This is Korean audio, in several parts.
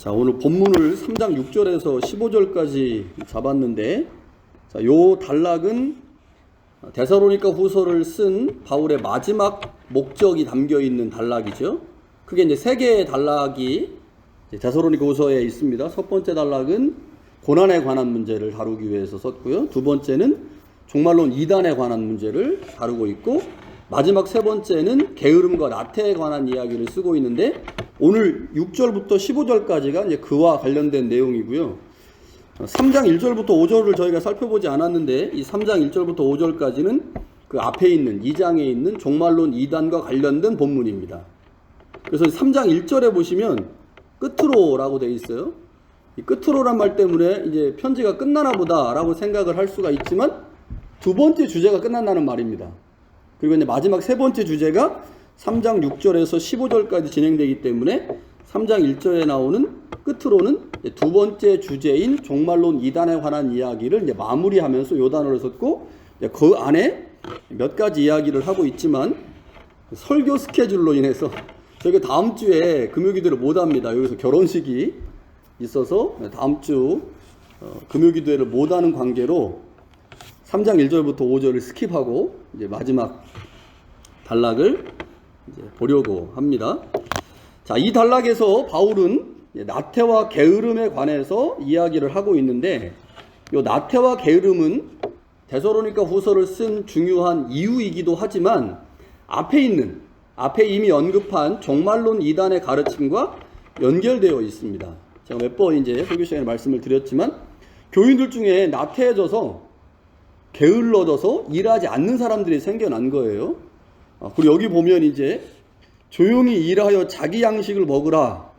자, 오늘 본문을 3장 6절에서 15절까지 잡았는데, 자, 요 단락은 데살로니가 후서를 쓴 바울의 마지막 목적이 담겨 있는 단락이죠. 크게 이제 세 개의 단락이 데살로니가 후서에 있습니다. 첫 번째 단락은 고난에 관한 문제를 다루기 위해서 썼고요. 두 번째는 종말론 이단에 관한 문제를 다루고 있고, 마지막 세 번째는 게으름과 나태에 관한 이야기를 쓰고 있는데, 오늘 6절부터 15절까지가 이제 그와 관련된 내용이고요. 3장 1절부터 5절을 저희가 살펴보지 않았는데, 이 3장 1절부터 5절까지는 그 앞에 있는 2장에 있는 종말론 이단과 관련된 본문입니다. 그래서 3장 1절에 보시면 끝으로라고 되어 있어요. 이 끝으로란 말 때문에 이제 편지가 끝나나 보다라고 생각을 할 수가 있지만, 두 번째 주제가 끝난다는 말입니다. 그리고 이제 마지막 세 번째 주제가 3장 6절에서 15절까지 진행되기 때문에 3장 1절에 나오는 끝으로는 두 번째 주제인 종말론 이단에 관한 이야기를 이제 마무리하면서 요 단어를 썼고, 그 안에 몇 가지 이야기를 하고 있지만 설교 스케줄로 인해서 저희가 다음 주에 금요기도를 못 합니다. 여기서 결혼식이 있어서 다음 주 금요기도회를 못 하는 관계로 3장 1절부터 5절을 스킵하고 이제 마지막 단락을 이제 보려고 합니다. 자, 이 단락에서 바울은 나태와 게으름에 관해서 이야기를 하고 있는데, 이 나태와 게으름은 데살로니가 후서를 쓴 중요한 이유이기도 하지만 앞에 이미 언급한 종말론 이단의 가르침과 연결되어 있습니다. 제가 몇 번 이제 설교 시간에 말씀을 드렸지만, 교인들 중에 나태해져서 게을러져서 일하지 않는 사람들이 생겨난 거예요. 그리고 여기 보면 이제 조용히 일하여 자기 양식을 먹으라.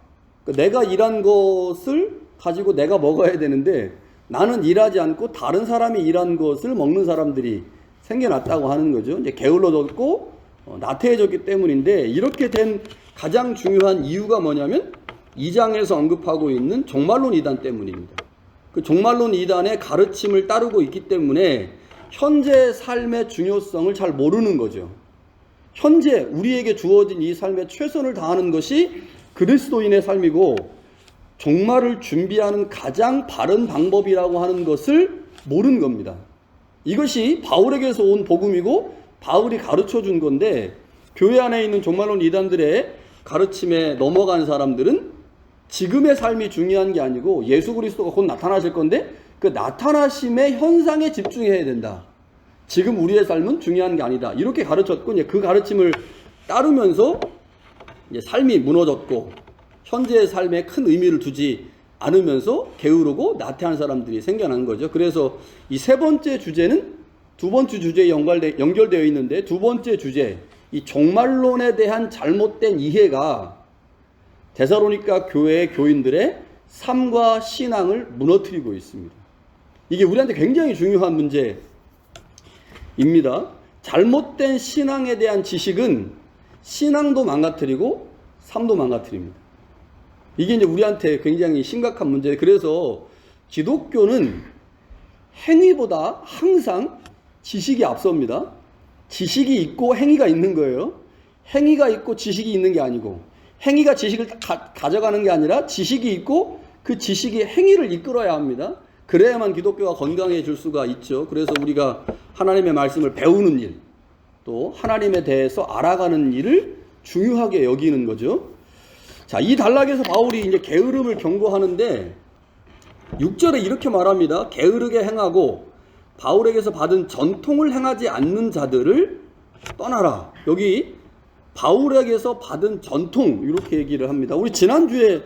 그러니까 내가 일한 것을 가지고 내가 먹어야 되는데 나는 일하지 않고 다른 사람이 일한 것을 먹는 사람들이 생겨났다고 하는 거죠. 이제 게을러졌고 나태해졌기 때문인데, 이렇게 된 가장 중요한 이유가 뭐냐면 2장에서 언급하고 있는 종말론 이단 때문입니다. 그 종말론 이단의 가르침을 따르고 있기 때문에 현재 삶의 중요성을 잘 모르는 거죠. 현재 우리에게 주어진 이 삶에 최선을 다하는 것이 그리스도인의 삶이고, 종말을 준비하는 가장 바른 방법이라고 하는 것을 모르는 겁니다. 이것이 바울에게서 온 복음이고 바울이 가르쳐 준 건데, 교회 안에 있는 종말론 이단들의 가르침에 넘어간 사람들은 지금의 삶이 중요한 게 아니고 예수 그리스도가 곧 나타나실 건데 그 나타나심의 현상에 집중해야 된다. 지금 우리의 삶은 중요한 게 아니다. 이렇게 가르쳤고, 이제 그 가르침을 따르면서 이제 삶이 무너졌고 현재의 삶에 큰 의미를 두지 않으면서 게으르고 나태한 사람들이 생겨난 거죠. 그래서 이 세 번째 주제는 두 번째 주제에 연결되어 있는데, 두 번째 주제, 이 종말론에 대한 잘못된 이해가 데살로니가 교회의 교인들의 삶과 신앙을 무너뜨리고 있습니다. 이게 우리한테 굉장히 중요한 문제입니다. 잘못된 신앙에 대한 지식은 신앙도 망가뜨리고 삶도 망가뜨립니다. 이게 이제 우리한테 굉장히 심각한 문제예요. 그래서 기독교는 행위보다 항상 지식이 앞섭니다. 지식이 있고 행위가 있는 거예요. 행위가 있고 지식이 있는 게 아니고, 행위가 지식을 가져가는 게 아니라 지식이 있고 그 지식이 행위를 이끌어야 합니다. 그래야만 기독교가 건강해질 수가 있죠. 그래서 우리가 하나님의 말씀을 배우는 일, 또 하나님에 대해서 알아가는 일을 중요하게 여기는 거죠. 자, 이 단락에서 바울이 이제 게으름을 경고하는데 6절에 이렇게 말합니다. 게으르게 행하고 바울에게서 받은 전통을 행하지 않는 자들을 떠나라. 여기 바울에게서 받은 전통, 이렇게 얘기를 합니다. 우리 지난주에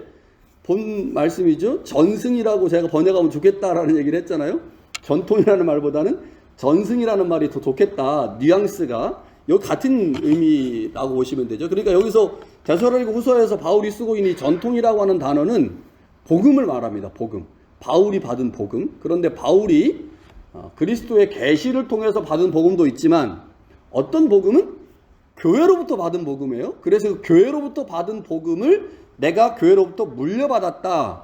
본 말씀이죠. 전승이라고 제가 번역하면 좋겠다라는 얘기를 했잖아요. 전통이라는 말보다는 전승이라는 말이 더 좋겠다. 뉘앙스가 여기 같은 의미라고 보시면 되죠. 그러니까 여기서 데살로니가 후서에서 바울이 쓰고 있는 이 전통이라고 하는 단어는 복음을 말합니다. 복음. 바울이 받은 복음. 그런데 바울이 그리스도의 계시를 통해서 받은 복음도 있지만, 어떤 복음은 교회로부터 받은 복음이에요. 그래서 교회로부터 받은 복음을 내가 교회로부터 물려받았다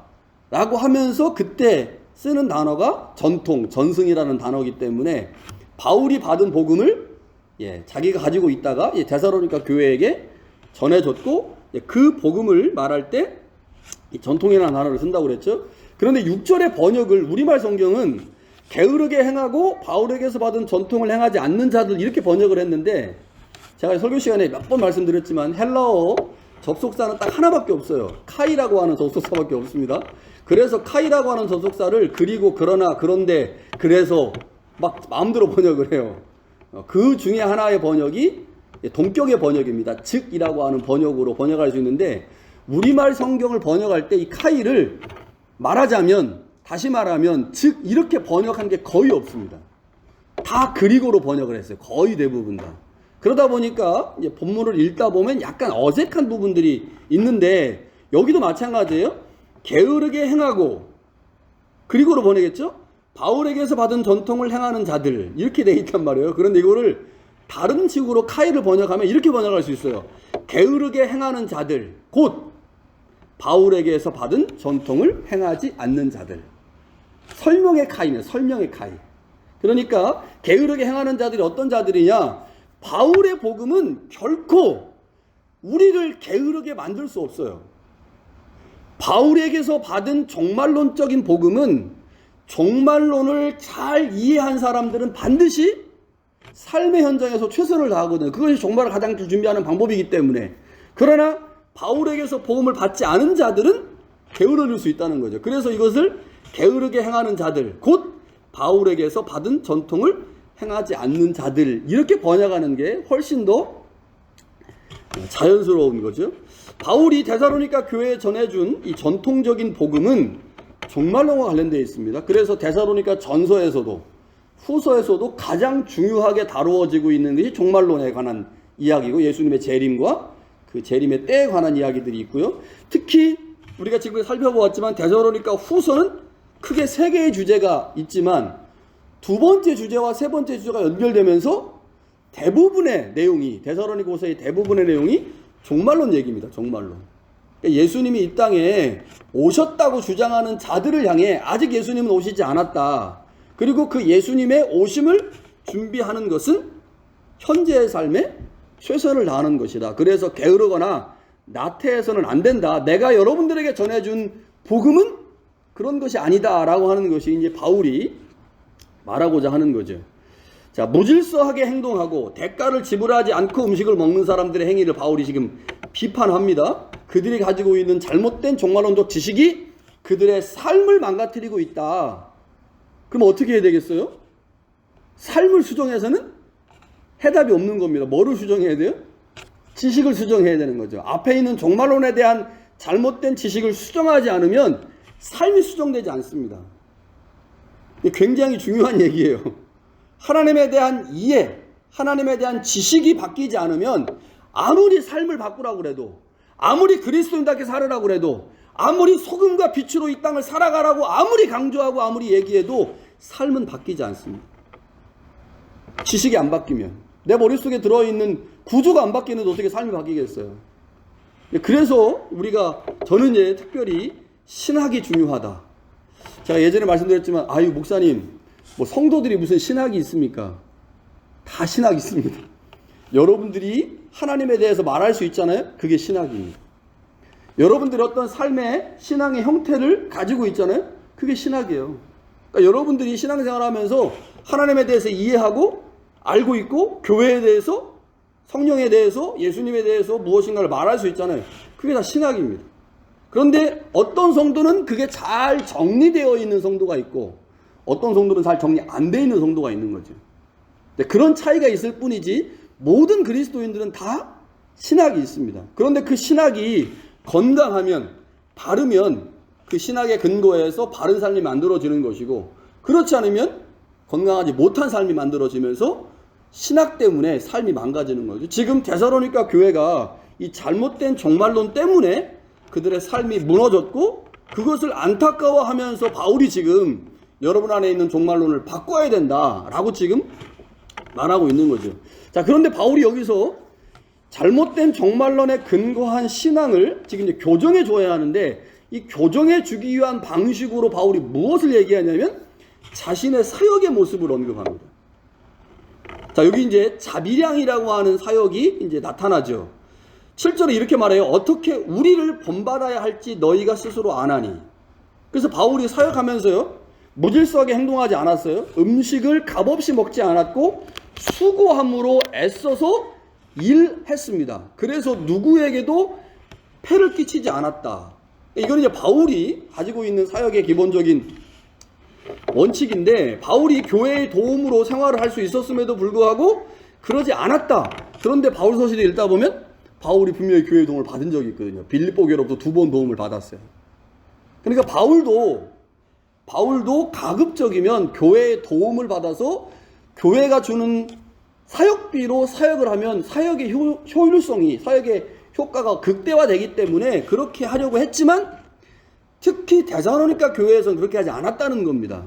라고 하면서 그때 쓰는 단어가 전통, 전승이라는 단어이기 때문에 바울이 받은 복음을 자기가 가지고 있다가 데살로니가 교회에게 전해줬고, 그 복음을 말할 때 이 전통이라는 단어를 쓴다고 그랬죠. 그런데 6절의 번역을 우리말 성경은 게으르게 행하고 바울에게서 받은 전통을 행하지 않는 자들 이렇게 번역을 했는데, 제가 설교 시간에 몇 번 말씀드렸지만 헬라어 접속사는 딱 하나밖에 없어요. 카이라고 하는 접속사밖에 없습니다. 그래서 카이라고 하는 접속사를 그리고, 그러나, 그런데, 그래서 막 마음대로 번역을 해요. 그 중에 하나의 번역이 동격의 번역입니다. 즉이라고 하는 번역으로 번역할 수 있는데, 우리말 성경을 번역할 때 이 카이를 말하자면, 다시 말하면 즉 이렇게 번역한 게 거의 없습니다. 다 그리고로 번역을 했어요. 거의 대부분 다. 그러다 보니까 이제 본문을 읽다 보면 약간 어색한 부분들이 있는데, 여기도 마찬가지예요. 게으르게 행하고, 그리고로 번역했죠. 바울에게서 받은 전통을 행하는 자들 이렇게 돼 있단 말이에요. 그런데 이거를 다른 식으로 카이를 번역하면 이렇게 번역할 수 있어요. 게으르게 행하는 자들, 곧 바울에게서 받은 전통을 행하지 않는 자들. 설명의 카이네, 설명의 카이. 그러니까 게으르게 행하는 자들이 어떤 자들이냐? 바울의 복음은 결코 우리를 게으르게 만들 수 없어요. 바울에게서 받은 종말론적인 복음은, 종말론을 잘 이해한 사람들은 반드시 삶의 현장에서 최선을 다하거든요. 그것이 종말을 가장 준비하는 방법이기 때문에. 그러나 바울에게서 복음을 받지 않은 자들은 게으르릴 수 있다는 거죠. 그래서 이것을 게으르게 행하는 자들, 곧 바울에게서 받은 전통을 행하지 않는 자들 이렇게 번역하는 게 훨씬 더 자연스러운 거죠. 바울이 데살로니가 교회에 전해준 이 전통적인 복음은 종말론과 관련되어 있습니다. 그래서 데살로니가 전서에서도 후서에서도 가장 중요하게 다루어지고 있는 것이 종말론에 관한 이야기고, 예수님의 재림과 그 재림의 때에 관한 이야기들이 있고요. 특히 우리가 지금 살펴보았지만 데살로니가 후서는 크게 세 개의 주제가 있지만, 두 번째 주제와 세 번째 주제가 연결되면서 대부분의 내용이, 데살로니가서의 대부분의 내용이 종말론 얘기입니다. 종말론. 그러니까 예수님이 이 땅에 오셨다고 주장하는 자들을 향해 아직 예수님은 오시지 않았다. 그리고 그 예수님의 오심을 준비하는 것은 현재의 삶에 최선을 다하는 것이다. 그래서 게으르거나 나태해서는 안 된다. 내가 여러분들에게 전해준 복음은 그런 것이 아니다. 라고 하는 것이 이제 바울이 말하고자 하는 거죠. 자, 무질서하게 행동하고 대가를 지불하지 않고 음식을 먹는 사람들의 행위를 바울이 지금 비판합니다. 그들이 가지고 있는 잘못된 종말론적 지식이 그들의 삶을 망가뜨리고 있다. 그럼 어떻게 해야 되겠어요? 삶을 수정해서는 해답이 없는 겁니다. 뭐를 수정해야 돼요? 지식을 수정해야 되는 거죠. 앞에 있는 종말론에 대한 잘못된 지식을 수정하지 않으면 삶이 수정되지 않습니다. 굉장히 중요한 얘기예요. 하나님에 대한 이해, 하나님에 대한 지식이 바뀌지 않으면 아무리 삶을 바꾸라고 해도, 아무리 그리스도인답게 살으라고 해도, 아무리 소금과 빛으로 이 땅을 살아가라고 아무리 강조하고 아무리 얘기해도 삶은 바뀌지 않습니다. 지식이 안 바뀌면, 내 머릿속에 들어있는 구조가 안 바뀌는데 어떻게 삶이 바뀌겠어요? 그래서 저는 이제 특별히 신학이 중요하다. 제가 예전에 말씀드렸지만, 아유 목사님, 뭐 성도들이 무슨 신학이 있습니까? 다 신학이 있습니다. 여러분들이 하나님에 대해서 말할 수 있잖아요. 그게 신학입니다. 여러분들이 어떤 삶의 신앙의 형태를 가지고 있잖아요. 그게 신학이에요. 그러니까 여러분들이 신앙생활 하면서 하나님에 대해서 이해하고 알고 있고, 교회에 대해서, 성령에 대해서, 예수님에 대해서 무엇인가를 말할 수 있잖아요. 그게 다 신학입니다. 그런데 어떤 성도는 그게 잘 정리되어 있는 성도가 있고, 어떤 성도는 잘 정리 안 되어 있는 성도가 있는 거죠. 그런 차이가 있을 뿐이지 모든 그리스도인들은 다 신학이 있습니다. 그런데 그 신학이 건강하면, 바르면 그 신학의 근거에서 바른 삶이 만들어지는 것이고, 그렇지 않으면 건강하지 못한 삶이 만들어지면서 신학 때문에 삶이 망가지는 거죠. 지금 데살로니가 교회가 이 잘못된 종말론 때문에 그들의 삶이 무너졌고, 그것을 안타까워하면서 바울이 지금 여러분 안에 있는 종말론을 바꿔야 된다라고 지금 말하고 있는 거죠. 자, 그런데 바울이 여기서 잘못된 종말론에 근거한 신앙을 지금 이제 교정해 줘야 하는데, 이 교정해 주기 위한 방식으로 바울이 무엇을 얘기하냐면 자신의 사역의 모습을 언급합니다. 자, 여기 이제 자비량이라고 하는 사역이 이제 나타나죠. 실제로 이렇게 말해요. 어떻게 우리를 본받아야 할지 너희가 스스로 아나니. 그래서 바울이 사역하면서요, 무질서하게 행동하지 않았어요. 음식을 값없이 먹지 않았고 수고함으로 애써서 일했습니다. 그래서 누구에게도 폐를 끼치지 않았다. 이건 이제 바울이 가지고 있는 사역의 기본적인 원칙인데, 바울이 교회의 도움으로 생활을 할 수 있었음에도 불구하고 그러지 않았다. 그런데 바울 서실을 읽다 보면 바울이 분명히 교회의 도움을 받은 적이 있거든요. 빌립보 교회로부터 2번 도움을 받았어요. 그러니까 바울도 가급적이면 교회의 도움을 받아서 교회가 주는 사역비로 사역을 하면 사역의 효율성이, 사역의 효과가 극대화되기 때문에 그렇게 하려고 했지만, 특히 데살로니가 교회에서는 그렇게 하지 않았다는 겁니다.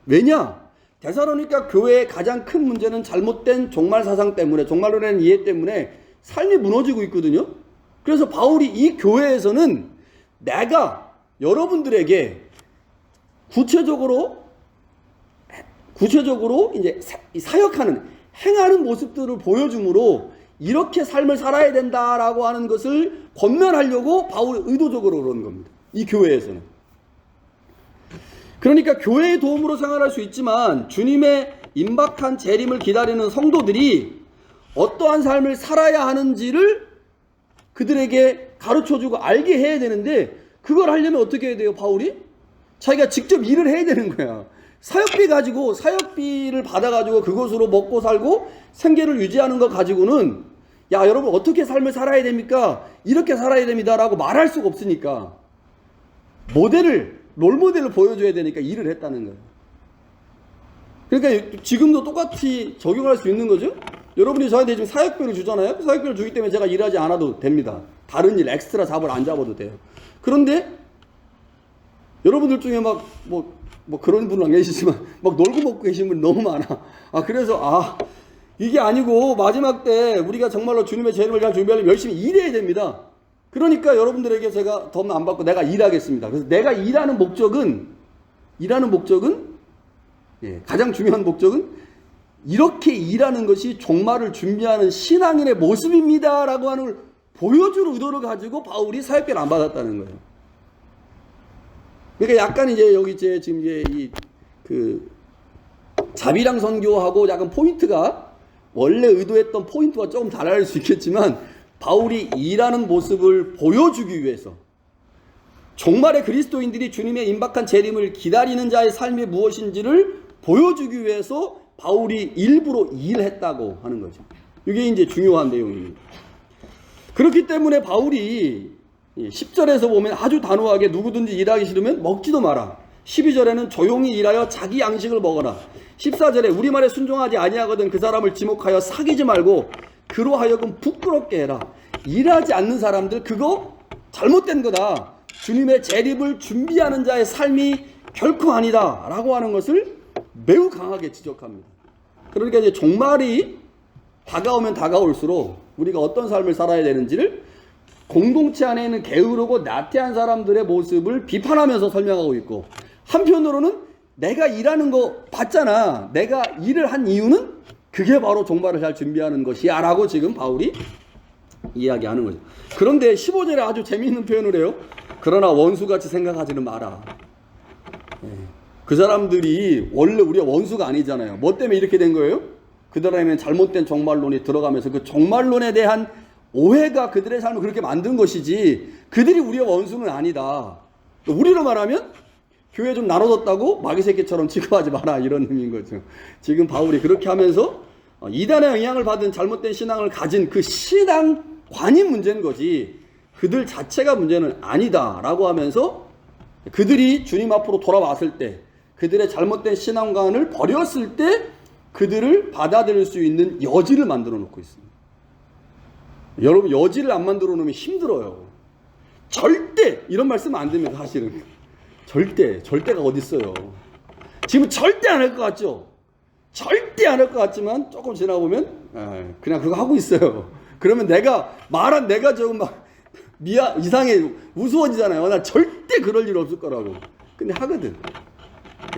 왜냐? 데살로니가 교회의 가장 큰 문제는 잘못된 종말 사상 때문에, 종말론에 대한 이해 때문에 삶이 무너지고 있거든요. 그래서 바울이 이 교회에서는 내가 여러분들에게 구체적으로 이제 사역하는, 행하는 모습들을 보여줌으로 이렇게 삶을 살아야 된다라고 하는 것을 권면하려고 바울이 의도적으로 그러는 겁니다. 이 교회에서는. 그러니까 교회의 도움으로 생활할 수 있지만 주님의 임박한 재림을 기다리는 성도들이 어떠한 삶을 살아야 하는지를 그들에게 가르쳐주고 알게 해야 되는데, 그걸 하려면 어떻게 해야 돼요? 바울이? 자기가 직접 일을 해야 되는 거야. 사역비를 받아가지고 그것으로 먹고 살고 생계를 유지하는 것 가지고는, 야, 여러분 어떻게 삶을 살아야 됩니까? 이렇게 살아야 됩니다 라고 말할 수가 없으니까 롤모델을 보여줘야 되니까 일을 했다는 거예요. 그러니까 지금도 똑같이 적용할 수 있는 거죠. 여러분이 저한테 지금 사역비를 주잖아요. 사역비를 주기 때문에 제가 일하지 않아도 됩니다. 다른 일, 엑스트라 잡을 안 잡아도 돼요. 그런데 여러분들 중에 뭐 그런 분은 안 계시지만 막 놀고 먹고 계신 분이 너무 많아. 그래서 이게 아니고 마지막 때 우리가 정말로 주님의 재림을 잘 준비하려면 열심히 일해야 됩니다. 그러니까 여러분들에게 제가 돈 안 받고 내가 일하겠습니다. 그래서 내가 일하는 목적은 가장 중요한 목적은 이렇게 일하는 것이 종말을 준비하는 신앙인의 모습입니다 라고 하는 걸 보여줄 의도를 가지고 바울이 사역비를 안 받았다는 거예요. 그러니까 약간 이제 여기 지금 이제 자비랑 선교하고 약간 포인트가 원래 의도했던 포인트와 조금 달라질 수 있겠지만, 바울이 일하는 모습을 보여주기 위해서, 종말의 그리스도인들이 주님의 임박한 재림을 기다리는 자의 삶이 무엇인지를 보여주기 위해서 바울이 일부러 일했다고 하는 거죠. 이게 이제 중요한 내용입니다. 그렇기 때문에 바울이 10절에서 보면 아주 단호하게 누구든지 일하기 싫으면 먹지도 마라. 12절에는 조용히 일하여 자기 양식을 먹어라. 14절에 우리말에 순종하지 아니하거든 그 사람을 지목하여 사귀지 말고 그로 하여금 부끄럽게 해라. 일하지 않는 사람들 그거 잘못된 거다. 주님의 재림을 준비하는 자의 삶이 결코 아니다 라고 하는 것을 매우 강하게 지적합니다. 그러니까 이제 종말이 다가오면 다가올수록 우리가 어떤 삶을 살아야 되는지를 공동체 안에 있는 게으르고 나태한 사람들의 모습을 비판하면서 설명하고 있고, 한편으로는 내가 일하는 거 봤잖아. 내가 일을 한 이유는 그게 바로 종말을 잘 준비하는 것이야 라고 지금 바울이 이야기하는 거죠. 그런데 15절에 아주 재미있는 표현을 해요. 그러나 원수같이 생각하지는 마라. 그 사람들이 원래 우리가 원수가 아니잖아요. 뭐 때문에 이렇게 된 거예요? 그들에게는 잘못된 종말론이 들어가면서 그 종말론에 대한 오해가 그들의 삶을 그렇게 만든 것이지, 그들이 우리의 원수는 아니다. 우리로 말하면 교회 좀 나눠뒀다고 마귀새끼처럼 취급하지 마라, 이런 의미인 거죠. 지금 바울이 그렇게 하면서 이단의 영향을 받은 잘못된 신앙을 가진 그 신앙관이 문제인 거지 그들 자체가 문제는 아니다 라고 하면서, 그들이 주님 앞으로 돌아왔을 때, 그들의 잘못된 신앙관을 버렸을 때 그들을 받아들일 수 있는 여지를 만들어 놓고 있습니다. 여러분, 여지를 안 만들어 놓으면 힘들어요. 절대 이런 말씀 안 됩니다. 사실은 절대가 어디 있어요. 지금 절대 안 할 것 같죠? 절대 안 할 것 같지만 조금 지나보면 그냥 그거 하고 있어요. 그러면 내가 조금 막 이상해, 우스워지잖아요. 나 절대 그럴 일 없을 거라고. 근데 하거든.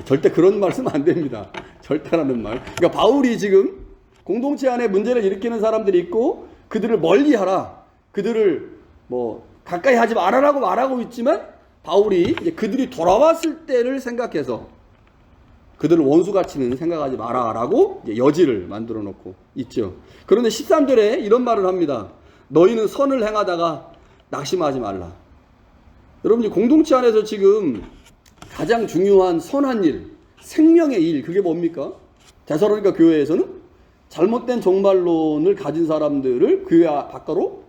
절대 그런 말씀 안 됩니다. 절대라는 말. 그러니까 바울이 지금 공동체 안에 문제를 일으키는 사람들이 있고 그들을 멀리하라. 그들을 뭐 가까이 하지 말아라고 말하고 있지만 바울이 이제 그들이 돌아왔을 때를 생각해서 그들을 원수같이는 생각하지 마라라고 여지를 만들어 놓고 있죠. 그런데 13절에 이런 말을 합니다. 너희는 선을 행하다가 낙심하지 말라. 여러분, 공동체 안에서 지금 가장 중요한 선한 일, 생명의 일, 그게 뭡니까? 데살로니가 교회에서는 잘못된 종말론을 가진 사람들을 교회 밖으로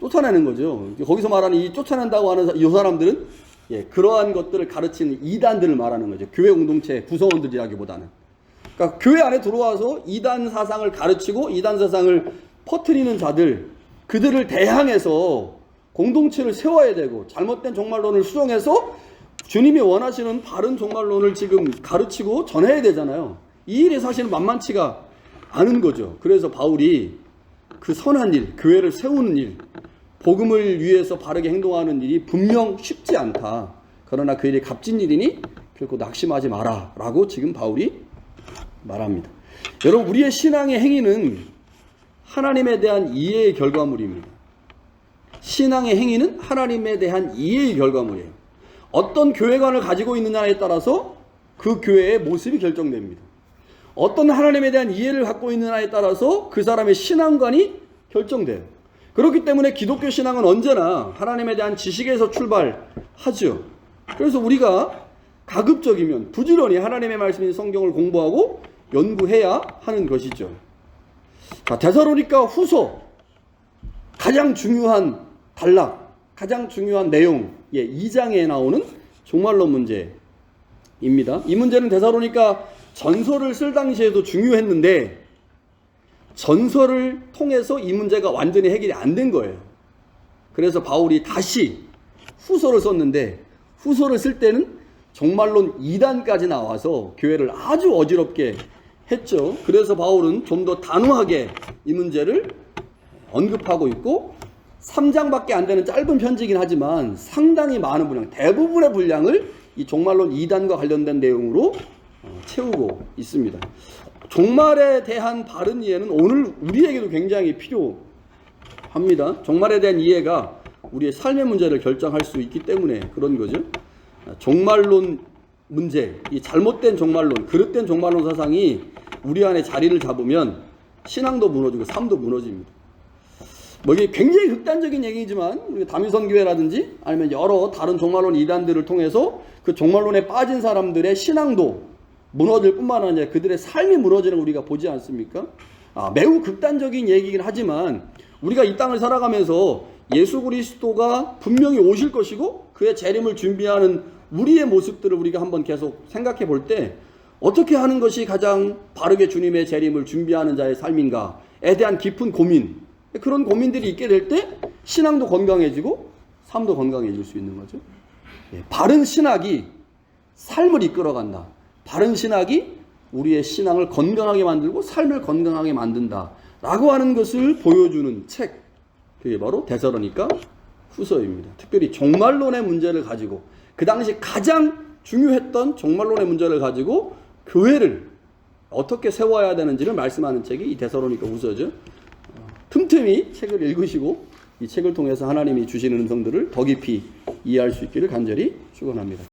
쫓아내는 거죠. 거기서 말하는 이 쫓아낸다고 하는 이 사람들은 그러한 것들을 가르치는 이단들을 말하는 거죠. 교회 공동체 구성원들이라기보다는. 그러니까 교회 안에 들어와서 이단 사상을 가르치고 이단 사상을 퍼뜨리는 자들, 그들을 대항해서 공동체를 세워야 되고 잘못된 종말론을 수정해서 주님이 원하시는 바른 종말론을 지금 가르치고 전해야 되잖아요. 이 일이 사실은 만만치가 않은 거죠. 그래서 바울이 그 선한 일, 교회를 세우는 일, 복음을 위해서 바르게 행동하는 일이 분명 쉽지 않다. 그러나 그 일이 값진 일이니 결코 낙심하지 마라 라고 지금 바울이 말합니다. 여러분, 우리의 신앙의 행위는 하나님에 대한 이해의 결과물입니다. 신앙의 행위는 하나님에 대한 이해의 결과물이에요. 어떤 교회관을 가지고 있느냐에 따라서 그 교회의 모습이 결정됩니다. 어떤 하나님에 대한 이해를 갖고 있느냐에 따라서 그 사람의 신앙관이 결정돼요. 그렇기 때문에 기독교 신앙은 언제나 하나님에 대한 지식에서 출발하죠. 그래서 우리가 가급적이면 부지런히 하나님의 말씀인 성경을 공부하고 연구해야 하는 것이죠. 자, 데살로니가 후서 가장 중요한 단락, 가장 중요한 내용, 2장에 나오는 종말론 문제입니다. 이 문제는 데살로니가 전서를 쓸 당시에도 중요했는데 전설을 통해서 이 문제가 완전히 해결이 안 된 거예요. 그래서 바울이 다시 후서를 썼는데 후서를 쓸 때는 종말론 2단까지 나와서 교회를 아주 어지럽게 했죠. 그래서 바울은 좀 더 단호하게 이 문제를 언급하고 있고 3장밖에 안 되는 짧은 편지이긴 하지만 상당히 많은 분량, 대부분의 분량을 이 종말론 2단과 관련된 내용으로 채우고 있습니다. 종말에 대한 바른 이해는 오늘 우리에게도 굉장히 필요합니다. 종말에 대한 이해가 우리의 삶의 문제를 결정할 수 있기 때문에 그런 거죠. 종말론 문제, 이 잘못된 종말론, 그릇된 종말론 사상이 우리 안에 자리를 잡으면 신앙도 무너지고 삶도 무너집니다. 뭐 이게 굉장히 극단적인 얘기지만 다민선 교회라든지 아니면 여러 다른 종말론 이단들을 통해서 그 종말론에 빠진 사람들의 신앙도 무너질 뿐만 아니라 그들의 삶이 무너지는 걸 우리가 보지 않습니까? 매우 극단적인 얘기긴 하지만 우리가 이 땅을 살아가면서 예수 그리스도가 분명히 오실 것이고 그의 재림을 준비하는 우리의 모습들을 우리가 한번 계속 생각해 볼 때 어떻게 하는 것이 가장 바르게 주님의 재림을 준비하는 자의 삶인가에 대한 깊은 고민, 그런 고민들이 있게 될 때 신앙도 건강해지고 삶도 건강해질 수 있는 거죠. 바른 신학이 삶을 이끌어간다. 바른 신학이 우리의 신앙을 건강하게 만들고 삶을 건강하게 만든다 라고 하는 것을 보여주는 책, 그게 바로 데살로니가 후서입니다. 특별히 종말론의 문제를 가지고 그 당시 가장 중요했던 종말론의 문제를 가지고 교회를 어떻게 세워야 되는지를 말씀하는 책이 이 데살로니가 후서죠. 틈틈이 책을 읽으시고 이 책을 통해서 하나님이 주시는 음성들을 더 깊이 이해할 수 있기를 간절히 축원합니다.